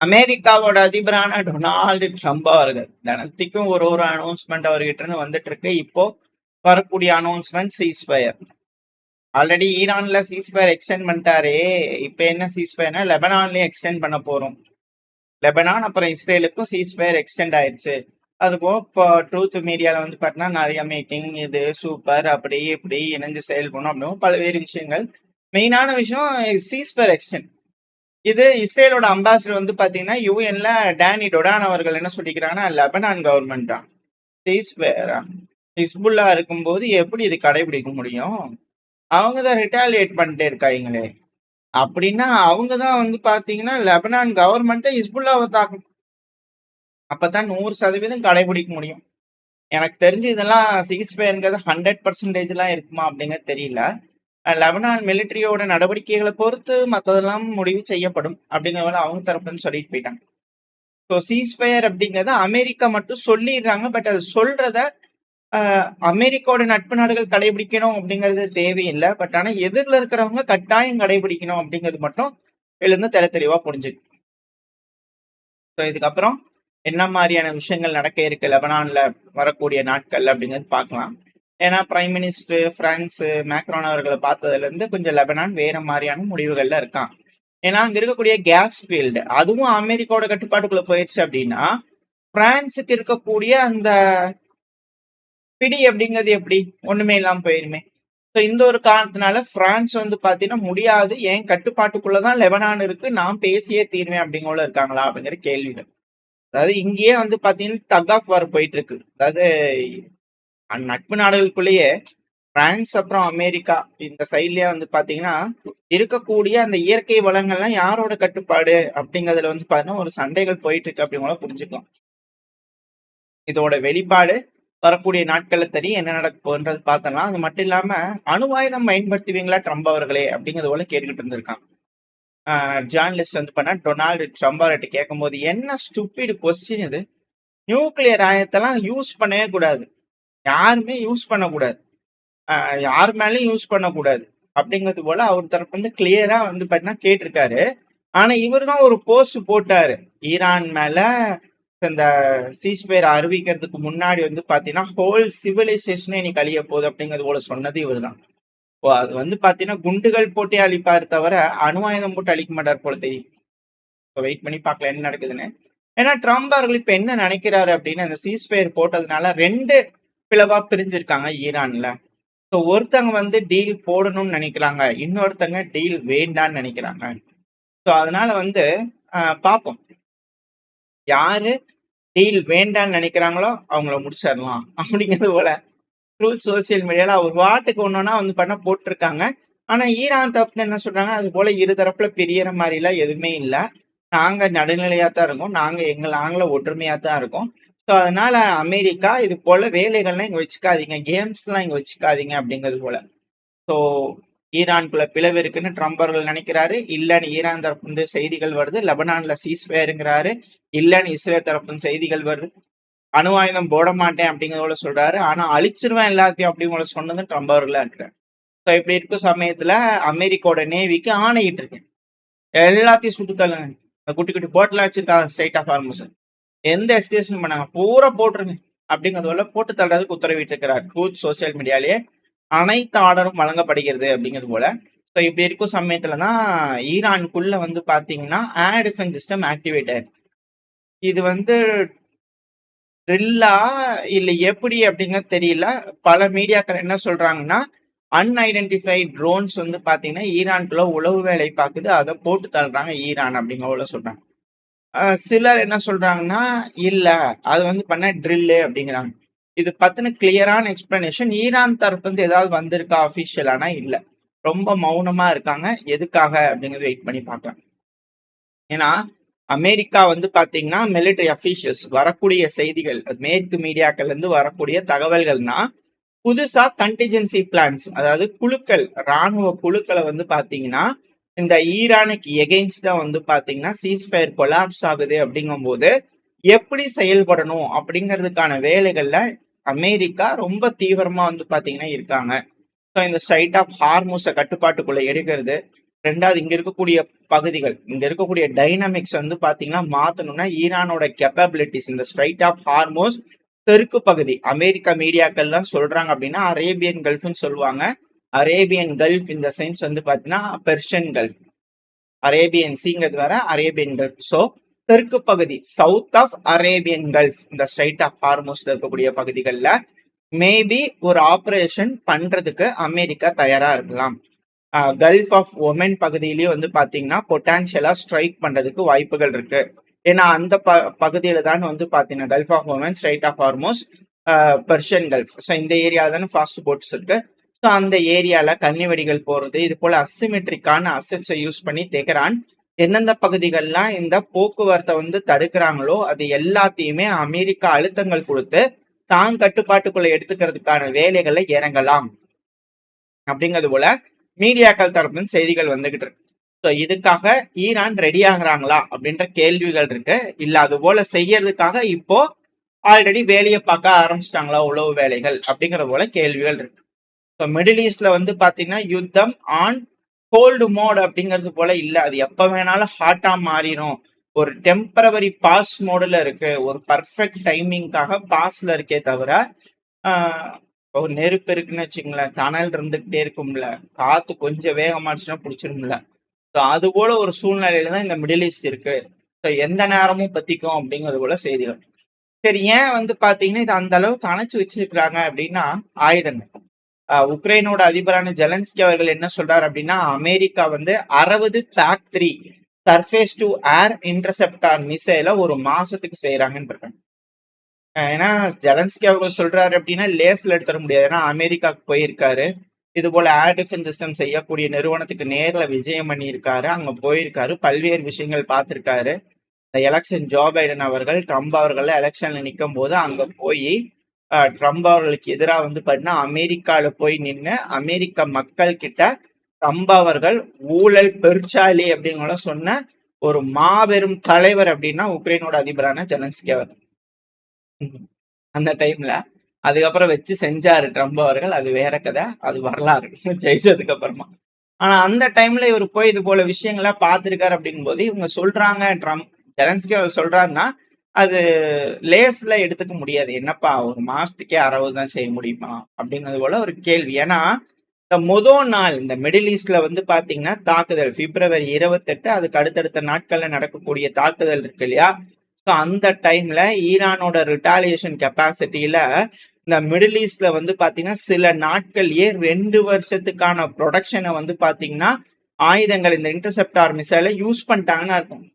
அமெரிக்காவோட அதிபரான Donald Trump அவர்கள் தினத்திக்கும் ஒரு அனௌன்ஸ்மெண்ட் அவர்கிட்ட இருந்து வந்துட்டு இருக்கு. இப்போ வரக்கூடிய அனௌன்ஸ்மெண்ட் சீஸ்ஃபயர். ஆல்ரெடி ஈரான்ல சீஸ்ஃபயர் எக்ஸ்டெண்ட் பண்ணிட்டாரே. இப்ப என்ன சீஸ்ஃபயர்னா லெபனான்லயும் எக்ஸ்டெண்ட் பண்ண போறோம். லெபனான் அப்புறம் இஸ்ரேலுக்கும் சீஸ்ஃபயர் எக்ஸ்டெண்ட் ஆயிடுச்சு. அதுபோக இப்போ ட்ரூத் மீடியால வந்து பார்த்தீங்கன்னா நிறைய மீட்டிங் இது சூப்பர் அப்படி இப்படி இணைஞ்சு செயல்படணும் அப்படின்னு பல்வேறு விஷயங்கள். மெயினான விஷயம் சீஸ்ஃபயர் எக்ஸ்டெண்ட். இது இஸ்ரேலோட அம்பாசிடர் வந்து பாத்தீங்கன்னா யூஎன்ல டேனி டொடான் அவர்கள் என்ன சொல்லிக்கிறாங்கன்னா லெபனான் கவர்மெண்ட் தான் சீஸ்ஃபயரா ஹிஸ்புல்லா இருக்கும்போது எப்படி இது கடைபிடிக்க முடியும்? அவங்க தான் ரிட்டாலியேட் பண்ணிட்டே இருக்காங்களே. அப்படின்னா அவங்க தான் வந்து பாத்தீங்கன்னா லெபனான் கவர்மெண்ட் ஹிஸ்புல்லாவை தாக்கணும். அப்பதான் 100% கடைபிடிக்க முடியும். எனக்கு தெரிஞ்சு இதெல்லாம் சீஸ்ஃபயர்ங்கிறது 100% எல்லாம் இருக்குமா அப்படிங்கிறது தெரியல. லெபனான் மிலிட்டரியோட நடவடிக்கைகளை பொறுத்து மற்றதெல்லாம் முடிவு செய்யப்படும் அப்படிங்கிறத அவங்க தரப்புன்னு சொல்லிட்டு போயிட்டாங்க. ஸோ சீஸ்ஃபயர் அப்படிங்கிறத அமெரிக்கா மட்டும் சொல்லிடுறாங்க. பட் அது சொல்றத அமெரிக்காவோட நட்பு நாடுகள் கடைபிடிக்கணும் அப்படிங்கிறது தேவையில்லை. பட் ஆனால் எதிரில் இருக்கிறவங்க கட்டாயம் கடைபிடிக்கணும் அப்படிங்கிறது மட்டும் எழுந்து தெளிவா புரிஞ்சுக்கு. ஸோ இதுக்கப்புறம் என்ன மாதிரியான விஷயங்கள் நடக்க இருக்கு லெபனான்ல வரக்கூடிய நாட்கள் அப்படிங்கிறது பார்க்கலாம். ஏன்னா பிரைம் மினிஸ்டர் பிரான்ஸ் மேக்ரான் அவர்களை பார்த்ததுல இருந்து கொஞ்சம் லெபனான் வேற மாதிரியான முடிவுகள்ல இருக்கான். ஏன்னா அங்க இருக்கக்கூடிய கேஸ் ஃபீல்டு அதுவும் அமெரிக்காவோட கட்டுப்பாட்டுக்குள்ள போயிடுச்சு அப்படின்னா பிரான்ஸுக்கு இருக்கக்கூடிய அந்த பிடி அப்படிங்கிறது எப்படி ஒண்ணுமே இல்லாம போயிருமே. ஸோ இந்த ஒரு காரணத்தினால பிரான்ஸ் வந்து பாத்தீங்கன்னா முடியாது, ஏன் கட்டுப்பாட்டுக்குள்ளதான் லெபனான் இருக்கு, நான் பேசியே தீர்வேன் அப்படிங்கல இருக்காங்களா அப்படிங்கிற கேள்விகள். அதாவது இங்கேயே வந்து பாத்தீங்கன்னா தக் ஆஃப் வார் போயிட்டு இருக்கு. அதாவது நட்பு நாடுகளுக்குள்ளேயே பிரான்ஸ் அப்புறம் அமெரிக்கா இந்த சைட்லயே வந்து பாத்தீங்கன்னா இருக்கக்கூடிய அந்த இயற்கை வளங்கள்லாம் யாரோட கட்டுப்பாடு அப்படிங்கறதுல வந்து பாத்தீங்கன்னா ஒரு சண்டைகள் போயிட்டு இருக்கு அப்படிங்கள புரிஞ்சுக்கலாம். இதோட வெளிப்பாடு வரக்கூடிய நாட்கள்ல தெரியும் என்ன நடக்க போன்றது பார்த்தலாம். அது மட்டும் இல்லாம அணுவாயுதம் பயன்படுத்துவீங்களா ட்ரம்ப் அவர்களே அப்படிங்கிறது போல கேட்டுக்கிட்டு இருந்திருக்காங்க. ஜேர்னலிஸ்ட் வந்து பண்ணா டொனால்டு ட்ரம்ப் அவர்கிட்ட கேட்கும் போது என்ன ஸ்டூபிட் கொஸ்டின் இது, நியூக்ளியர் ஆயுதத்தெல்லாம் யூஸ் பண்ணவே கூடாது, யாருமே யூஸ் பண்ணக்கூடாது, யார் மேலேயும் யூஸ் பண்ணக்கூடாது அப்படிங்கிறது போல அவர் தரப்பு வந்து கிளியரா வந்து பாத்தீங்கன்னா கேட்டிருக்காரு. ஆனா இவர் தான் ஒரு போஸ்ட் போட்டாரு ஈரான் மேல இந்த சீஸ்ஃபயர் அறிவிக்கிறதுக்கு முன்னாடி வந்து பாத்தீங்கன்னா ஹோல் சிவிலைசேஷனே இன்னைக்கு அழிய போகுது அப்படிங்கிறது போல சொன்னது இவர் தான். அது வந்து பாத்தீங்கன்னா குண்டுகள் போட்டே அழிப்பாரு தவிர அணு ஆயுதம் போட்டு அழிக்க மாட்டார் போல தெரியும். வெயிட் பண்ணி பார்க்கலாம் என்ன நடக்குதுன்னு. ஏன்னா ட்ரம்ப் அவர்கள் இப்ப என்ன நினைக்கிறாரு அப்படின்னு அந்த சீஸ்ஃபயர் போட்டதுனால 2 பிளவா பிரிஞ்சிருக்காங்க ஈரான்ல. ஸோ ஒருத்தங்க வந்து டீல் போடணும்னு நினைக்கிறாங்க, இன்னொருத்தங்க டீல் வேண்டான்னு நினைக்கிறாங்க. ஸோ அதனால வந்து பார்ப்போம், யாரு டீல் வேண்டான்னு நினைக்கிறாங்களோ அவங்கள முடிச்சிடலாம் அப்படிங்கிறது போல ட்ரூத் சோசியல் மீடியால அவர் வாட்டுக்கு ஒன்னொன்னா வந்து பண்ண போட்டிருக்காங்க. ஆனா ஈரான் தரப்புல என்ன சொல்றாங்க, அது போல இரு தரப்புல பிரியற மாதிரி எல்லாம் எதுவுமே இல்லை, நாங்க நடுநிலையா தான் இருக்கோம், நாங்கள ஒற்றுமையா தான் இருக்கோம். ஸோ அதனால அமெரிக்கா இது போல வேலைகள்லாம் இங்க வச்சுக்காதீங்க, கேம்ஸ் எல்லாம் இங்க வச்சுக்காதீங்க அப்படிங்கிறது போல. ஸோ ஈரானுக்குள்ள பிளவு இருக்குன்னு ட்ரம்ப் அவர்கள் நினைக்கிறாரு, இல்லன்னு ஈரான் தரப்பு வந்து செய்திகள் வருது. லெபனான்ல சீஸ்ஃபயருங்கிறாரு, இல்லன்னு இஸ்ரேல் தரப்பு செய்திகள் வருது. அணு ஆயுதம் போட மாட்டேன் அப்படிங்கிறத சொல்றாரு, ஆனா அழிச்சிருவேன் எல்லாத்தையும் அப்படிங்கிற சொன்னது ட்ரம்ப் அவர்களா இருக்கிறார். ஸோ இப்படி இருக்கும் சமயத்துல அமெரிக்காவோட நேவிக்கு ஆணையிட்டு இருக்கேன், எல்லாத்தையும் சுட்டு தள்ளுங்க, குட்டி குட்டி போட்டெல்லாம் வச்சிருக்காங்க ஸ்ட்ரைட் ஆஃப் ஹார்மஸ், எந்த எஸ்கேஷன் பண்ணாங்க பூரா போட்டுருங்க அப்படிங்கிறதுல போட்டு தள்ளுறதுக்கு உத்தரவிட்டு இருக்கிறார். ட்ரூத் சோசியல் மீடியாலேயே அனைத்து ஆர்டரும் வழங்கப்படுகிறது அப்படிங்கிறது போல. ஸோ இப்படி இருக்கும் சமயத்துலதான் ஈரானுக்குள்ள வந்து பாத்தீங்கன்னா ஏர் டிஃபென்ஸ் சிஸ்டம் ஆக்டிவேட் ஆயிருக்கு. இது வந்து ட்ரில்லா இல்ல எப்படி அப்படிங்கிறது தெரியல. பல மீடியாக்கள் என்ன சொல்றாங்கன்னா அன்ஐடென்டிஃபைட் ட்ரோன்ஸ் வந்து பாத்தீங்கன்னா ஈரானுக்குள்ள உளவு வேலை பார்க்குது, அதை போட்டு தள்ளுறாங்க ஈரான் அப்படிங்கிற சொல்றாங்க. சிலர் என்ன சொல்றாங்கன்னா இல்ல அது வந்து பண்ண ட்ரில்லு அப்படிங்கிறாங்க. இது பத்தின கிளியரான எக்ஸ்பிளனேஷன் ஈரான் தரப்பு வந்து ஏதாவது வந்திருக்கா அபிஷியலானா இல்ல, ரொம்ப மௌனமா இருக்காங்க. எதுக்காக அப்படிங்கிறது வெயிட் பண்ணி பார்க்கலாம். ஏன்னா அமெரிக்கா வந்து பாத்தீங்கன்னா மிலிட்டரி அபிஷியல்ஸ் வரக்கூடிய செய்திகள் மேற்கு மீடியாக்கள் இருந்து வரக்கூடிய தகவல்கள்னா புதுசா கண்டிஜென்சி பிளான்ஸ், அதாவது குழுக்கள், ராணுவ குழுக்களை வந்து பாத்தீங்கன்னா இந்த ஈரானுக்கு எகெயின்ஸ்டா வந்து பாத்தீங்கன்னா சீஸ்ஃபயர் கொலாப்ஸ் ஆகுது அப்படிங்கும் போது எப்படி செயல்படணும் அப்படிங்கிறதுக்கான வேலைகள்ல அமெரிக்கா ரொம்ப தீவிரமா வந்து பாத்தீங்கன்னா இருக்காங்க. ஸோ இந்த ஸ்ட்ரைட் ஆஃப் ஹார்மூஸை கட்டுப்பாட்டுக்குள்ள எடுக்கிறது, 2வது இங்க இருக்கக்கூடிய பகுதிகள், இங்க இருக்கக்கூடிய டைனமிக்ஸ் வந்து பாத்தீங்கன்னா மாத்தணும்னா ஈரானோட கேப்பபிலிட்டிஸ் இந்த ஸ்ட்ரைட் ஆஃப் ஹார்மோஸ் தெற்கு பகுதி அமெரிக்கா மீடியாக்கள்லாம் சொல்றாங்க அப்படின்னா அரேபியன் கல்ஃப்னு சொல்லுவாங்க. அரேபியன் கல்ஃப் இந்த சென்ஸ் வந்து பாத்தீங்கன்னா பெர்ஷியன் கல்ஃப். அரேபியன் சீங்கிறது வேற, அரேபியன் கல்ஃப். ஸோ தெற்கு பகுதி சவுத் ஆஃப் அரேபியன் கல்ஃப் இந்த ஸ்ட்ரைட் ஆஃப் ஹார்மோஸ்ல இருக்கக்கூடிய பகுதிகளில் மேபி ஒரு ஆப்ரேஷன் பண்றதுக்கு அமெரிக்கா தயாரா இருக்கலாம். கல்ஃப் ஆஃப் ஒமன் பகுதியிலயும் வந்து பாத்தீங்கன்னா பொட்டான்சியலா ஸ்ட்ரைக் பண்றதுக்கு வாய்ப்புகள் இருக்கு. ஏன்னா அந்த பகுதியில தான் வந்து பாத்தீங்கன்னா Gulf of Oman, Strait of Hormuz, Persian Gulf. So இந்த ஏரியால தானே ஃபாஸ்ட் போட்ஸ் இருக்கு. ஸோ அந்த ஏரியால கன்னி வெடிகள் போறது, இது போல அசிமெட்ரிக்கான அசெட்ஸை யூஸ் பண்ணி தெஹ்ரான் எந்தெந்த பகுதிகள்லாம் இந்த போக்குவரத்தை வந்து தடுக்கிறாங்களோ அது எல்லாத்தையுமே அமெரிக்கா அழுத்தங்கள் கொடுத்து தான் கட்டுப்பாட்டுக்குள்ள எடுத்துக்கிறதுக்கான வேலைகளை இறங்கலாம் அப்படிங்கிறது போல மீடியாக்கள் தரப்பு செய்திகள் வந்துகிட்டு இருக்கு. ஸோ இதுக்காக ஈரான் ரெடி ஆகுறாங்களா அப்படின்ற கேள்விகள் இருக்கு. இல்ல அது போல செய்யறதுக்காக இப்போ ஆல்ரெடி வேலையை பார்க்க ஆரம்பிச்சிட்டாங்களா உளவு வேலைகள் அப்படிங்கிற போல கேள்விகள் இருக்கு. ஸோ மிடில் ஈஸ்ட்ல வந்து பாத்தீங்கன்னா யுத்தம் ஆன் கோல்டு மோட் அப்படிங்கிறது போல இல்ல, அது எப்ப வேணாலும் ஹாட்டா மாறிடும். ஒரு டெம்பரவரி பாஸ் மோடுல இருக்கு, ஒரு பர்ஃபெக்ட் டைமிங்காக பாஸ்ல இருக்கே தவிர ஒரு நெருப்பு இருக்குன்னு வச்சுங்களேன், தணல் இருந்துகிட்டே இருக்கும்ல, காத்து கொஞ்சம் வேகமாச்சுன்னா பிடிச்சிரும்ல. ஸோ அது போல ஒரு சூழ்நிலையில தான் இந்த மிடில் ஈஸ்ட் இருக்கு. ஸோ எந்த நேரமும் பத்திக்கும் அப்படிங்கிறது போல செய்திகள். சரி, ஏன் வந்து பாத்தீங்கன்னா இது அந்த அளவுக்கு அணைச்சு வச்சிருக்கிறாங்க அப்படின்னா ஆயுதங்கள். உக்ரைனோட அதிபரான ஜெலன்ஸ்கி அவர்கள் என்ன சொல்றாரு அப்படின்னா அமெரிக்கா வந்து 60 PAC-3 surface to air interceptor மிசைலை ஒரு மாசத்துக்கு செய்யறாங்கன்னு இருக்காங்க. ஏன்னா ஜெலன்ஸ்கி அவர்கள் சொல்றாரு அப்படின்னா லேஸ்ல எடுத்துட முடியாது. ஏன்னா அமெரிக்காவுக்கு போயிருக்காரு, இது போல ஏர் டிஃபென்ஸ் சிஸ்டம் செய்யக்கூடிய நிறுவனத்துக்கு நேர்ல விஜயம் பண்ணியிருக்காரு, அங்க போயிருக்காரு, பல்வேறு விஷயங்கள் பார்த்திருக்காரு. இந்த எலெக்ஷன் ஜோ பைடன் அவர்கள் ட்ரம்ப் அவர்கள் எலெக்ஷன்ல நிற்கும் போது அங்க போய் ட்ரம்ப் அவர்களுக்கு எதிராக வந்து பார்த்தீங்கன்னா அமெரிக்கால போய் நின்று அமெரிக்க மக்கள் கிட்ட ட்ரம்ப் அவர்கள் ஊழல் பெருச்சாலி அப்படிங்கிற சொன்ன ஒரு மாபெரும் தலைவர் அப்படின்னா உக்ரைனோட அதிபரான ஜெலன்ஸ்கி அவர். அந்த டைம்ல அதுக்கப்புறம் வச்சு செஞ்சாரு ட்ரம்ப் அவர்கள், அது வேற கதை, அது வரலாறு ஜெயிச்சதுக்கு அப்புறமா. ஆனா அந்த டைம்ல இவர் போய் இது போல விஷயங்கள பார்த்திருக்காரு அப்படிங்கும் போது இவங்க சொல்றாங்க, ட்ரம்ப் ஜெலன்ஸ்கி அவர் சொல்றாருன்னா அது லேஸ்ல எடுத்துக்க முடியாது. என்னப்பா ஒரு மாசத்துக்கே 60 தான் செய்ய முடியுமா அப்படிங்கிறது போல ஒரு கேள்வி. ஏன்னா இந்த முதல் நாள் இந்த மிடில் ஈஸ்ட்ல வந்து பாத்தீங்கன்னா தாக்குதல் பிப்ரவரி 28, அதுக்கு அடுத்தடுத்த நாட்கள்ல நடக்கக்கூடிய தாக்குதல் இருக்கு இல்லையா. ஸோ அந்த டைம்ல ஈரானோட ரிட்டாலியேஷன் கெப்பாசிட்டியில இந்த மிடில் ஈஸ்ட்ல வந்து பாத்தீங்கன்னா சில நாட்கள்லயே 2 வருஷத்துக்கான ப்ரொடக்ஷனை வந்து பாத்தீங்கன்னா ஆயுதங்கள் இந்த இன்டர்செப்டார் மிசைலை யூஸ் பண்ணிட்டாங்கன்னு இருக்கும்.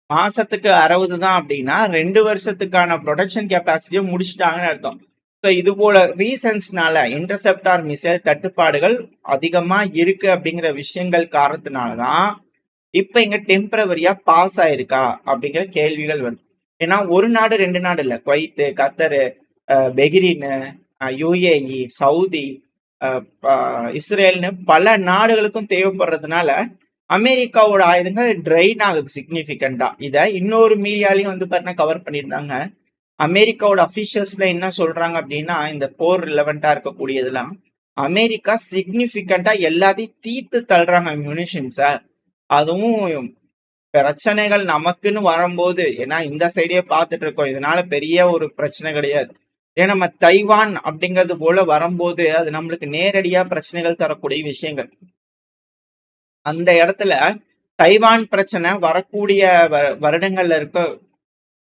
மாசத்துக்கு 60 தான் அப்படின்னா 2 வருஷத்துக்கான ப்ரொடக்ஷன் கெப்பாசிட்டியை முடிச்சுட்டாங்கன்னு அர்த்தம். ஸோ இது போல ரீசன்ஸ்னால இன்டர்செப்டார் மிசைல் தட்டுப்பாடுகள் அதிகமா இருக்கு அப்படிங்கிற விஷயங்கள் காரணத்தினாலதான் இப்ப இங்க டெம்பரவரியா பாஸ் ஆயிருக்கா அப்படிங்கிற கேள்விகள் வருது. ஏன்னா ஒரு நாடு 2 நாடு இல்ல, குவைத்து, கத்தரு, பெஹ்ரைனு, யுஏஇ, சவுதி, இஸ்ரேல்னு பல நாடுகளுக்கும் தேவைப்படுறதுனால அமெரிக்காவோட ஆயுதங்கள் ட்ரெயின் ஆகுது சிக்னிபிகண்டா. இத இன்னொரு மீடியாலையும் வந்து பாத்தீங்கன்னா கவர் பண்ணியிருந்தாங்க. அமெரிக்காவோட அபிஷியல்ஸ்ல என்ன சொல்றாங்க அப்படின்னா இந்த போர் ரிலவெண்டா இருக்கக்கூடியதெல்லாம் அமெரிக்கா சிக்னிபிகண்டா எல்லாத்தையும் தீர்த்து தள்ளுறாங்க மியூனிஷன்ஸ. அதுவும் பிரச்சனைகள் நமக்குன்னு வரும்போது, ஏன்னா இந்த சைடே பார்த்துட்டு இருக்கோம், இதனால பெரிய ஒரு பிரச்சனை கிடையாது. ஏன்னா நம்ம தைவான் அப்படிங்கிறது போல வரும்போது அது நம்மளுக்கு நேரடியா பிரச்சனைகள் தரக்கூடிய விஷயங்கள். அந்த இடத்துல தைவான் பிரச்சனை வரக்கூடிய வருடங்கள்ல இருக்க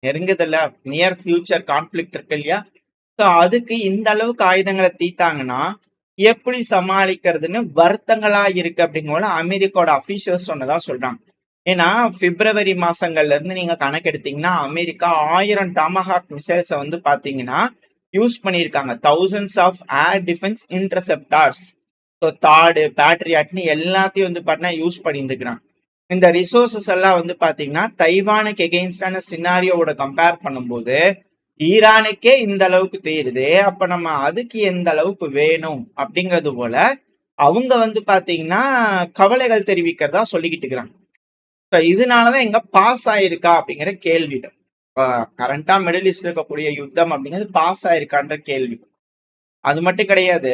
நெருங்குதுல, நியர் ஃபியூச்சர் கான்ஃபிளிக்ட் இருக்கு இல்லையா. ஸோ அதுக்கு இந்த அளவுக்கு ஆயுதங்களை தீட்டாங்கன்னா எப்படி சமாளிக்கிறதுன்னு வருத்தங்களா இருக்கு அப்படிங்கிற அமெரிக்காவோட அபிஷியல்ஸ் சொன்னதா சொல்றாங்க. ஏன்னா பிப்ரவரி மாசங்கள்ல இருந்து நீங்க கணக்கெடுத்தீங்கன்னா அமெரிக்கா 1000 டாமஹாக் மிசைல்ஸை வந்து பாத்தீங்கன்னா யூஸ் பண்ணியிருக்காங்க. Thousands of air defence interceptors, so தாடு, பேட்ரியாட்னு எல்லாத்தையும் வந்து பார்த்தீங்கன்னா யூஸ் பண்ணியிருந்துக்கிறாங்க. இந்த ரிசோர்சஸ் எல்லாம் வந்து பாத்தீங்கன்னா தைவானுக்கு எகெயின்ஸ்டான சினாரியோட கம்பேர் பண்ணும்போது ஈரானுக்கே இந்த அளவுக்கு தெரியுது, அப்ப நம்ம அதுக்கு எந்த அளவுக்கு வேணும் அப்படிங்கிறது போல அவங்க வந்து பாத்தீங்கன்னா கவலைகள் தெரிவிக்கிறதா சொல்லிக்கிட்டு இருக்கிறாங்க. இதனாலதான் எங்க பாஸ் ஆயிருக்கா அப்படிங்கிற கேள்வி. கரண்டா மிடில் ஈஸ்ட்ல இருக்கக்கூடிய யுத்தம் அப்படிங்கிறது பாஸ் ஆயிருக்கான்ற கேள்வி. அது மட்டும் கிடையாது,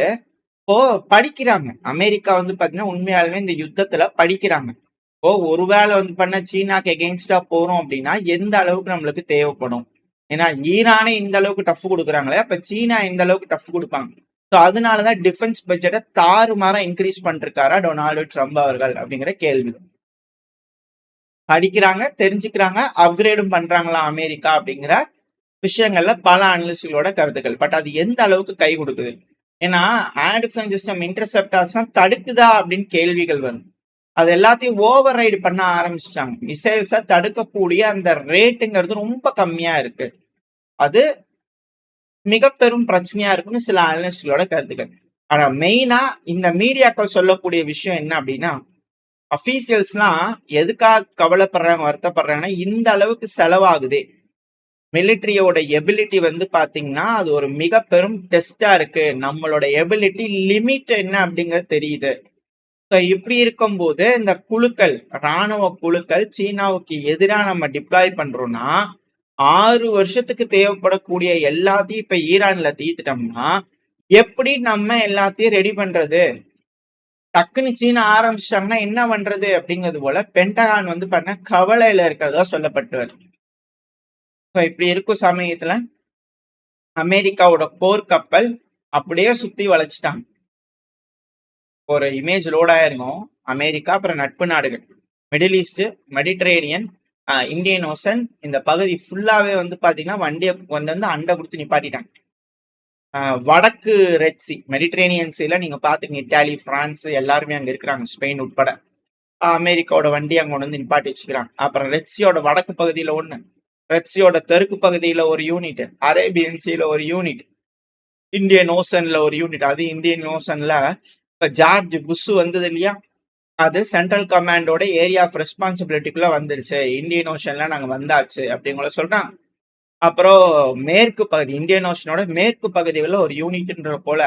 இப்போ படிக்கிறாங்க. அமெரிக்கா வந்து பார்த்தீங்கன்னா, உண்மையாலுமே இந்த யுத்தத்துல படிக்கிறாங்க. இப்போ ஒருவேளை வந்து பண்ண சீனாக்கு எகெயின்ஸ்டா போறோம் அப்படின்னா, எந்த அளவுக்கு நம்மளுக்கு தேவைப்படும்? ஏன்னா ஈரானே இந்த அளவுக்கு டஃப் குடுக்குறாங்களே, அப்ப சீனா எந்த அளவுக்கு டஃப் குடுப்பாங்க? ஸோ அதனால தான் டிஃபென்ஸ் பட்ஜெட்ட தாறுமாறா இன்கிரீஸ் பண்ணிருக்காரா டொனால்டு ட்ரம்ப் அவர்கள் அப்படிங்கிற கேள்வி. படிக்கிறாங்க, தெரிஞ்சுக்கிறாங்க, அப்கிரேடும் பண்றாங்களா அமெரிக்கா அப்படிங்கிற விஷயங்கள்ல பல அனலிஸ்ட்களோட கருத்துக்கள். பட் அது எந்த அளவுக்கு கை குடுக்குது? ஏன்னா ஏர் டிஃபென்ஸ் சிஸ்டம் இன்டர்செப்டார்ஸ்லாம் தடுக்குதா அப்படின்னு கேள்விகள் வரும். அது எல்லாத்தையும் ஓவர் ரைடு பண்ண ஆரம்பிச்சிட்டாங்க. மிசைல்ஸ தடுக்கக்கூடிய அந்த ரேட்டுங்கிறது ரொம்ப கம்மியா இருக்கு. அது மிக பெரும் பிரச்சனையா இருக்குன்னு சில அனலிஸ்ட்களோட கருத்துக்கள். ஆனா மெயினா இந்த மீடியாக்கள் சொல்லக்கூடிய விஷயம் என்ன அப்படின்னா, அஃபீஷியல்ஸ்லாம் எதுக்காக கவலைப்படுறாங்க, வருத்தப்படுறாங்கன்னா, இந்த அளவுக்கு செலவாகுதே. மிலிட்டரியோட எபிலிட்டி வந்து பாத்தீங்கன்னா, அது ஒரு மிக பெரும் டெஸ்ட்டா இருக்கு. நம்மளோட எபிலிட்டி லிமிட் என்ன அப்படிங்கிறது தெரியுது. ஸோ இப்படி இருக்கும்போது இந்த குழுக்கள், ராணுவ குழுக்கள் சீனாவுக்கு எதிரா நம்ம டிப்ளாய் பண்றோம்னா, 6 வருஷத்துக்கு தேவைப்படக்கூடிய எல்லாத்தையும் இப்ப ஈரான்ல தீர்த்துட்டோம்னா, எப்படி நம்ம எல்லாத்தையும் ரெடி பண்றது? டக்குன்னு சீனா ஆரம்பிச்சிட்டாங்கன்னா என்ன பண்றது? அப்படிங்கிறது போல பென்டகான் வந்து பண்ண கவலையில இருக்கிறதா சொல்லப்பட்டு வருது. ஸோ இப்படி இருக்கும் சமயத்துல அமெரிக்காவோட போர்க்கப்பல் அப்படியே சுத்தி வளைச்சிட்டாங்க. ஒரு இமேஜ் லோட் ஆயிருக்கும். அமெரிக்கா அப்புறம் நட்பு நாடுகள், Middle East, Mediterranean, Indian Ocean இந்த பகுதி ஃபுல்லாவே வந்து பாத்தீங்கன்னா வண்டியை கொண்டு வந்து அண்டை கொடுத்து நிப்பாட்டிட்டாங்க. வடக்கு ரெட் சி, மெடிட்ரேனியன் சீல நீங்க பாத்தீங்க இட்டாலி, பிரான்ஸ் எல்லாருமே அங்க இருக்கிறாங்க, ஸ்பெயின் உட்பட. அமெரிக்காவோட வண்டி அங்க கொண்டு வந்து நிப்பாட்டி வச்சுக்கிறாங்க. அப்புறம் ரெட் சியோட வடக்கு பகுதியில ஒண்ணு, ரெட் சியோட தெற்கு பகுதியில ஒரு யூனிட், அரேபியன் சீல ஒரு யூனிட், இந்தியன் ஓசன்ல ஒரு யூனிட். அது இந்தியன் ஓசன்ல இப்ப ஜார்ஜ் புஷ் வந்தது இல்லையா, அது சென்ட்ரல் கமாண்டோட ஏரியா ஆஃப் ரெஸ்பான்சிபிலிட்டிக்குள்ள வந்துருச்சு. இந்தியன் ஓஷன்ல நாங்க வந்தாச்சு அப்படிங்கிற சொல்றாங்க. அப்புறம் மேற்கு பகுதி, இந்தியன் ஓஷனோட மேற்கு பகுதிகளில் ஒரு யூனிட்ன்ற போல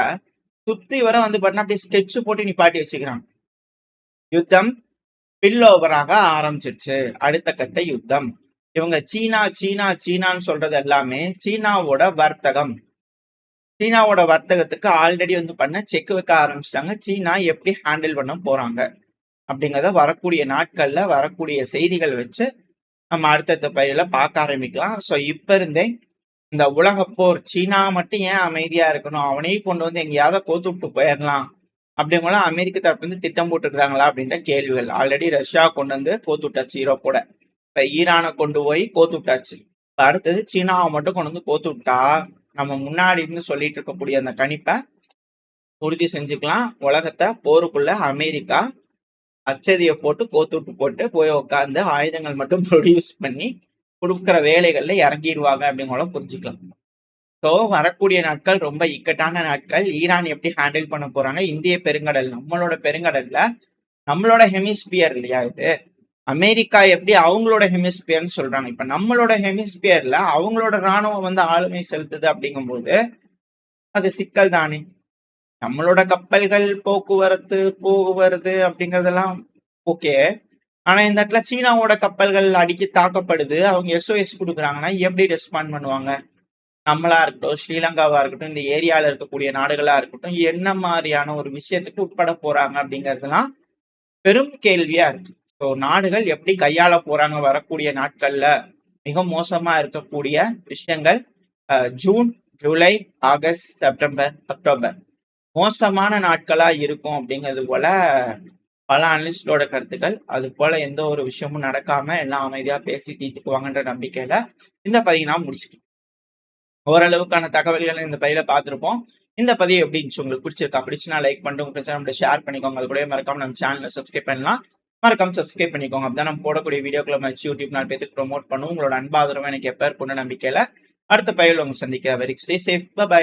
சுத்தி வர வந்து பார்த்தீங்கன்னா அப்படியே ஸ்கெட்ச் போட்டு நிப்பாட்டி வச்சுக்கிறாங்க. யுத்தம் பில் ஓவராக ஆரம்பிச்சிருச்சு. அடுத்த கட்ட யுத்தம். இவங்க சீனா சீனா சீனான்னு சொல்றது எல்லாமே சீனாவோட வர்த்தகம். சீனாவோட வர்த்தகத்துக்கு ஆல்ரெடி வந்து பண்ண செக் வைக்க ஆரம்பிச்சிட்டாங்க. சீனா எப்படி ஹேண்டில் பண்ண போறாங்க அப்படிங்கிறத வரக்கூடிய நாட்கள்ல வரக்கூடிய செய்திகள் வச்சு நம்ம அடுத்தடுத்த பயில பார்க்க ஆரம்பிக்கலாம். ஸோ இப்ப இருந்தே இந்த உலக போர், சீனா மட்டும் ஏன் அமைதியா இருக்கணும், அவனையும் கொண்டு வந்து எங்கேயாவது கோத்து விட்டு போயிடலாம் அப்படிங்கலாம் அமெரிக்க தரப்பு வந்து திட்டம் போட்டுருக்காங்களா அப்படின்ற கேள்விகள். ஆல்ரெடி ரஷ்யா கொண்டு வந்து கோத்து விட்டாச்சு யூரோப்போட. இப்ப ஈரானை கொண்டு போய் கோத்து விட்டாச்சு. இப்ப அடுத்தது சீனாவை மட்டும் கொண்டு வந்து கோத்து விட்டா நம்ம முன்னாடி இருந்து சொல்லிட்டு இருக்கக்கூடிய அந்த கணிப்பை உறுதி செஞ்சுக்கலாம். உலகத்தை போருக்குள்ள அமெரிக்கா அச்சதியை போட்டு கோத்துட்டு போட்டு போய் உட்காந்து ஆயுதங்கள் மட்டும் ப்ரொடியூஸ் பண்ணி கொடுக்குற வேலைகள்ல இறங்கிடுவாங்க அப்படிங்கிற புரிஞ்சுக்கலாம். ஸோ வரக்கூடிய நாட்கள் ரொம்ப இக்கட்டான நாட்கள். ஈரான் எப்படி ஹேண்டில் பண்ண போறாங்க? இந்திய பெருங்கடல், நம்மளோட பெருங்கடல்ல, நம்மளோட ஹெமிஸ்பியர் இல்லையா இது, அமெரிக்கா எப்படி அவங்களோட ஹெமிஸ்பியர்னு சொல்றாங்க. இப்ப நம்மளோட ஹெமிஸ்பியர்ல அவங்களோட ராணுவம் வந்து ஆளுமை செலுத்துது அப்படிங்கும்போது அது சிக்கல் தானே. நம்மளோட கப்பல்கள் போக்குவரத்து போகுவரது அப்படிங்கறதெல்லாம் ஓகே. ஆனா இந்த இடத்துல சீனாவோட கப்பல்கள் அடிக்கி தாக்கப்படுது, அவங்க SOS கொடுக்குறாங்கன்னா எப்படி ரெஸ்பாண்ட் பண்ணுவாங்க? நம்மளா இருக்கட்டும், ஸ்ரீலங்காவா இருக்கட்டும், இந்த ஏரியால இருக்கக்கூடிய நாடுகளா இருக்கட்டும், என்ன மாதிரியான ஒரு விஷயத்துக்கு உட்பட போறாங்க அப்படிங்கிறதுலாம் பெரும் கேள்வியா இருக்கு. ஸோ நாடுகள் எப்படி கையாள போறாங்க வரக்கூடிய நாட்கள்ல? மிக மோசமா இருக்கக்கூடிய விஷயங்கள் June, July, August, September, October மோசமான நாட்களா இருக்கும் அப்படிங்கிறது போல பல அனலிஸ்டோட கருத்துக்கள். அது போல எந்த ஒரு விஷயமும் நடக்காம எல்லாம் அமைதியா பேசி தீர்த்துக்குவாங்கன்ற நம்பிக்கையில இந்த பதிவை நான் முடிச்சுக்கலாம். ஓரளவுக்கான தகவல்களை இந்த பதில பார்த்துருப்போம். இந்த பதிவு எப்படி இருந்துச்சு, உங்களுக்கு பிடிச்சிருக்கா? பிடிச்சுன்னா லைக் பண்ணிட்டு உங்க பிரச்சனை ஷேர் பண்ணிக்கோங்க. அது கூட மறக்காம நம்ம சேனலை சப்ஸ்கிரைப் பண்ணலாம். மறக்காம சப்ஸ்கிரைப் பண்ணிக்கோங்க. அப்பதான் நம்ம போடக்கூடிய வீடியோக்களை வச்சு யூடியூப் நான் பேருக்கு ப்ரொமோட் பண்ணுவோம். உங்களோட அன்பாதரவு எனக்கு எப்ப இருக்குன்னு நம்பிக்கையில அடுத்த பதிவில் உங்க சந்திக்க. Very stay safe. பை.